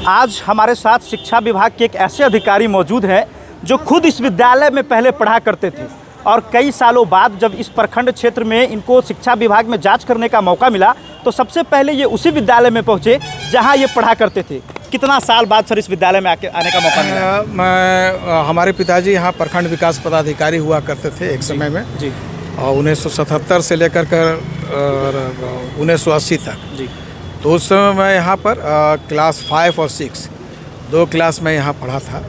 आज हमारे साथ शिक्षा विभाग के एक ऐसे अधिकारी मौजूद हैं जो खुद इस विद्यालय में पहले पढ़ा करते थे और कई सालों बाद जब इस प्रखंड क्षेत्र में इनको शिक्षा विभाग में जांच करने का मौका मिला तो सबसे पहले ये उसी विद्यालय में पहुंचे जहां ये पढ़ा करते थे। कितना साल बाद सर इस विद्यालय में आने का मौका मिला? हमारे पिताजी यहाँ प्रखंड विकास पदाधिकारी हुआ करते थे एक समय में जी। और 1977 से लेकर कर 1980 तक जी। तो उस समय मैं यहाँ पर क्लास 5 और 6 दो क्लास में यहाँ पढ़ा था।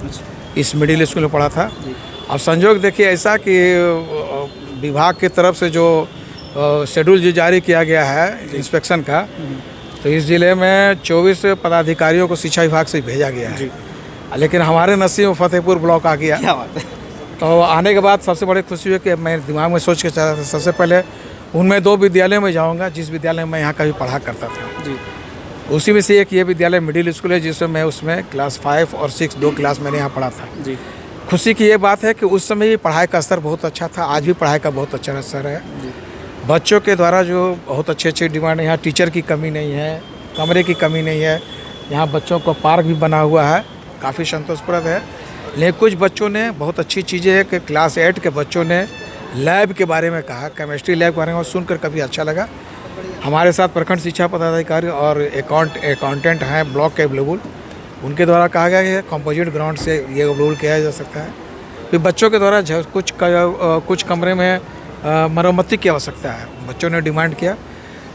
इस मिडिल स्कूल में पढ़ा था। अब संयोग देखिए ऐसा कि विभाग की तरफ से जो शेड्यूल जो जारी किया गया है इंस्पेक्शन का, तो इस ज़िले में 24 पदाधिकारियों को शिक्षा विभाग से भेजा गया है। लेकिन हमारे नसीब में फतेहपुर ब्लॉक आ गया। क्या बात है। तो आने के बाद सबसे बड़ी खुशी हुई कि मैं दिमाग में सोच के चला था सबसे पहले उनमें 2 विद्यालयों में जाऊंगा जिस विद्यालय में मैं यहाँ कभी पढ़ा करता था। जी। उसी में से एक ये विद्यालय मिडिल स्कूल है जिसमें मैं उसमें क्लास 5 और 6 दो क्लास मैंने यहाँ पढ़ा था। जी। खुशी की ये बात है कि उस समय भी पढ़ाई का स्तर बहुत अच्छा था, आज भी पढ़ाई का बहुत अच्छा स्तर है। बच्चों के द्वारा जो बहुत अच्छे डिमांड है, यहाँ टीचर की कमी नहीं है, कमरे की कमी नहीं है, यहाँ बच्चों को पार्क भी बना हुआ है, काफ़ी संतोषप्रद है। लेकिन कुछ बच्चों ने बहुत अच्छी चीज़ें है कि क्लास 8 के बच्चों ने लैब के बारे में कहा, केमिस्ट्री लैब के बारे में सुनकर काफ़ी अच्छा लगा। हमारे साथ प्रखंड शिक्षा पदाधिकारी और अकाउंटेंट हैं ब्लॉक के अवेलेबल, उनके द्वारा कहा गया है कंपोजिट ग्राउंड से ये अवेलेबल किया जा सकता है। फिर बच्चों के द्वारा कुछ कमरे में मरम्मती की आवश्यकता है, बच्चों ने डिमांड किया।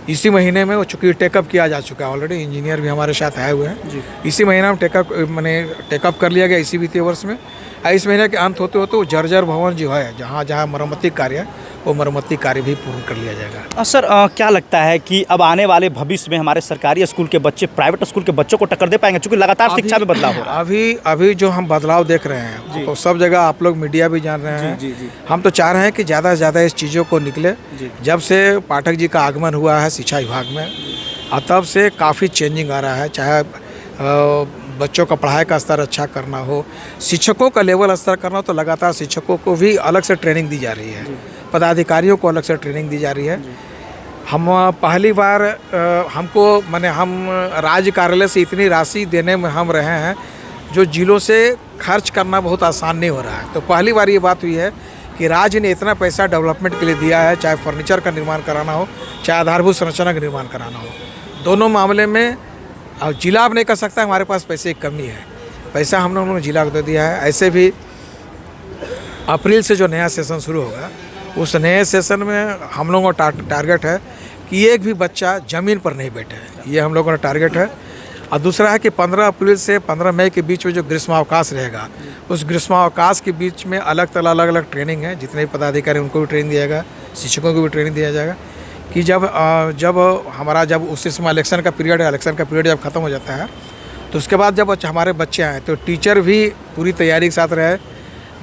इसी महीने में वो चूँकि टेकअप किया जा चुका है ऑलरेडी, इंजीनियर भी हमारे साथ आए हुए हैं। इसी महीने में टेकअप कर लिया गया इसी वित्तीय वर्ष में। इस महीने के अंत होते होते वो जर्जर भवन जो है जहाँ जहाँ मरम्मती कार्य है वो मरम्मती कार्य भी पूर्ण कर लिया जाएगा। सर क्या लगता है कि अब आने वाले भविष्य में हमारे सरकारी स्कूल के बच्चे प्राइवेट स्कूल के बच्चों को टक्कर दे पाएंगे, क्योंकि लगातार शिक्षा में बदलाव हो रहा है? अभी जो हम बदलाव देख रहे हैं तो सब जगह आप लोग मीडिया भी जान रहे हैं। जी। हम तो चाह रहे हैं कि ज़्यादा से ज़्यादा इस चीज़ों को निकले। जब से पाठक जी का आगमन हुआ है शिक्षा विभाग में और तब से काफ़ी चेंजिंग आ रहा है। चाहे बच्चों का पढ़ाई का स्तर अच्छा करना हो, शिक्षकों का लेवल स्तर करना हो, तो लगातार शिक्षकों को भी अलग से ट्रेनिंग दी जा रही है, पदाधिकारियों को अलग से ट्रेनिंग दी जा रही है। हम पहली बार हम राज्य कार्यालय से इतनी राशि देने में हम रहे हैं जो जिलों से खर्च करना बहुत आसान नहीं हो रहा है। तो पहली बार ये बात हुई है कि राज्य ने इतना पैसा डेवलपमेंट के लिए दिया है, चाहे फर्नीचर का निर्माण कराना हो, चाहे आधारभूत संरचना का निर्माण कराना हो। दोनों मामले में अब जिला अब नहीं कर सकता, हमारे पास पैसे की कमी है, पैसा हम लोगों ने जिला को दे दिया है। ऐसे भी अप्रैल से जो नया सेशन शुरू होगा उस नए सेशन में हम लोगों का टारगेट है कि एक भी बच्चा ज़मीन पर नहीं बैठे, ये हम लोगों का टारगेट है। और दूसरा है कि 15 अप्रैल से 15 मई के बीच में जो ग्रीष्मावकाश रहेगा उस ग्रीष्मावकाश के बीच में अलग अलग ट्रेनिंग है, जितने भी पदाधिकारी उनको भी ट्रेनिंग दिया जाएगा, शिक्षकों को भी ट्रेनिंग दिया जाएगा कि जब उस समय इलेक्शन का पीरियड जब ख़त्म हो जाता है तो उसके बाद जब हमारे बच्चे आए तो टीचर भी पूरी तैयारी के साथ रहे,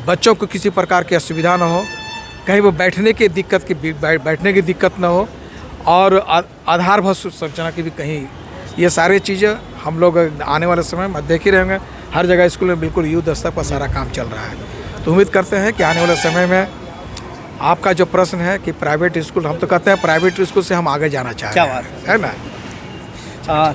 बच्चों को किसी प्रकार की असुविधा ना हो, कहीं वो बैठने की दिक्कत ना हो और आधारभूत संरचना की भी कहीं, ये सारी चीज़ें हम लोग आने वाले समय में देख ही रहेंगे। हर जगह स्कूल में बिल्कुल युद्ध स्तर पर सारा काम चल रहा है। तो उम्मीद करते हैं कि आने वाले समय में आपका जो प्रश्न है कि प्राइवेट स्कूल, हम तो कहते हैं प्राइवेट स्कूल से हम आगे जाना चाहते हैं। क्या बात है ना।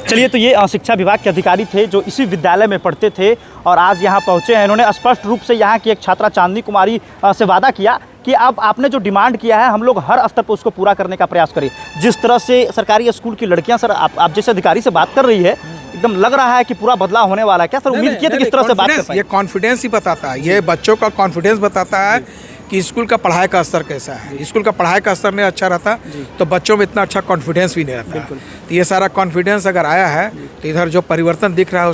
चलिए, तो ये शिक्षा विभाग के अधिकारी थे जो इसी विद्यालय में पढ़ते थे और आज यहाँ पहुँचे हैं। इन्होंने स्पष्ट रूप से यहाँ की एक छात्रा चांदनी कुमारी से वादा किया कि अब आपने जो डिमांड किया है हम लोग हर स्तर पर उसको पूरा करने का प्रयास करें। जिस तरह से सरकारी स्कूल की लड़कियाँ सर आप जैसे अधिकारी से बात कर रही है, एकदम लग रहा है कि पूरा बदलाव होने वाला है। क्या सर उम्मीद किए थे किस तरह से बात कर पाए? ये कॉन्फिडेंस ही बताता है, ये बच्चों का कॉन्फिडेंस बताता है कि स्कूल का पढ़ाई का स्तर कैसा है। स्कूल का पढ़ाई का स्तर नहीं अच्छा रहता तो बच्चों में इतना अच्छा कॉन्फिडेंस भी नहीं रहता। तो ये सारा कॉन्फिडेंस अगर आया है तो इधर जो परिवर्तन दिख रहा है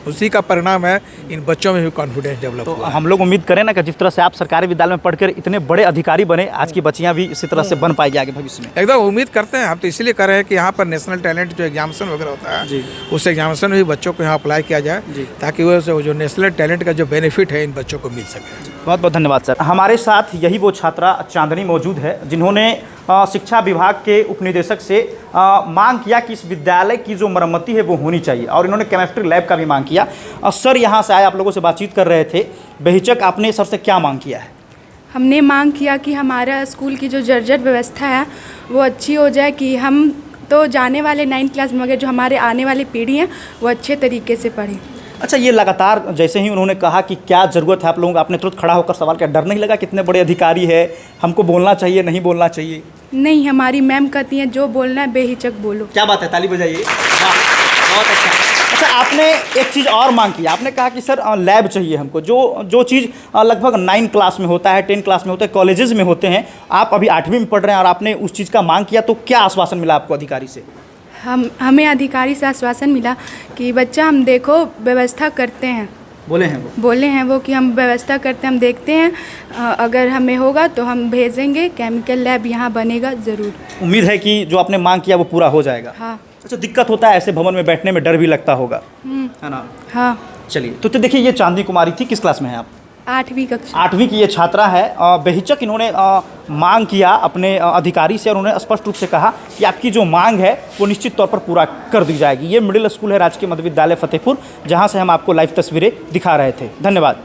उसी का परिणाम है इन बच्चों में भी कॉन्फिडेंस डेवलप हुआ। हम लोग उम्मीद करें ना कि जिस तरह से आप सरकारी विद्यालय में पढ़कर इतने बड़े अधिकारी बने, आज की बच्चियाँ भी इसी तरह से बन पाएगी आगे भविष्य में। एकदम उम्मीद करते हैं। हम तो इसलिए कर रहे हैं कि यहाँ पर नेशनल टैलेंट जो एग्जामिनेशन वगैरह होता है उस एग्जामिनेशन में भी बच्चों को यहाँ अप्लाई किया जाए ताकि वो जो नेशनल टैलेंट का जो बेनिफिट है इन बच्चों को मिल सके। बहुत बहुत धन्यवाद सर। हमारे साथ यही वो छात्रा चांदनी मौजूद है जिन्होंने शिक्षा विभाग के उपनिदेशक से मांग किया कि इस विद्यालय की जो मरम्मती है वो होनी चाहिए और इन्होंने केमिस्ट्री लैब का भी मांग किया। सर यहाँ से आए, आप लोगों से बातचीत कर रहे थे, बेहिचक आपने सर से क्या मांग किया है? हमने मांग किया कि हमारा स्कूल की जो जर्जर व्यवस्था है वो अच्छी हो जाए, कि हम तो जाने वाले 9th क्लास में मगर जो हमारे आने वाली पीढ़ी है वो अच्छे तरीके से पढ़े। अच्छा, ये लगातार जैसे ही उन्होंने कहा कि क्या ज़रूरत है आप लोगों को, आपने तुरंत खड़ा होकर सवाल किया, डर नहीं लगा कितने बड़े अधिकारी है, हमको बोलना चाहिए नहीं बोलना चाहिए? नहीं, हमारी मैम कहती हैं जो बोलना है बेहिचक बोलो। क्या बात है, ताली बजाइए। वाह, बहुत अच्छा। अच्छा, आपने एक चीज़ और मांग की, आपने कहा कि सर लैब चाहिए हमको, जो चीज़ लगभग 9 क्लास में होता है, 10 क्लास में होता है, कॉलेजेस में होते हैं, आप अभी 8वीं में पढ़ रहे हैं और आपने उस चीज़ का मांग किया, तो क्या आश्वासन मिला आपको अधिकारी से? हमें अधिकारी से आश्वासन मिला कि बच्चा हम देखो व्यवस्था करते हैं। बोले हैं वो कि हम व्यवस्था करते हैं, हम देखते हैं अगर हमें होगा तो हम भेजेंगे, केमिकल लैब यहाँ बनेगा ज़रूर। उम्मीद है कि जो आपने मांग किया वो पूरा हो जाएगा। हाँ। अच्छा, दिक्कत होता है ऐसे भवन में बैठने में, डर भी लगता होगा, है ना? हाँ। चलिए, तो देखिए ये चांदनी कुमारी थी, किस क्लास में है आप? 8वीं कक्षा। 8वीं की ये छात्रा है। बेहिचक इन्होंने मांग किया अपने अधिकारी से और उन्होंने स्पष्ट रूप से कहा कि आपकी जो मांग है वो निश्चित तौर पर पूरा कर दी जाएगी। ये मिडिल स्कूल है राजकीय मध्य विद्यालय फतेहपुर, जहां से हम आपको लाइव तस्वीरें दिखा रहे थे। धन्यवाद।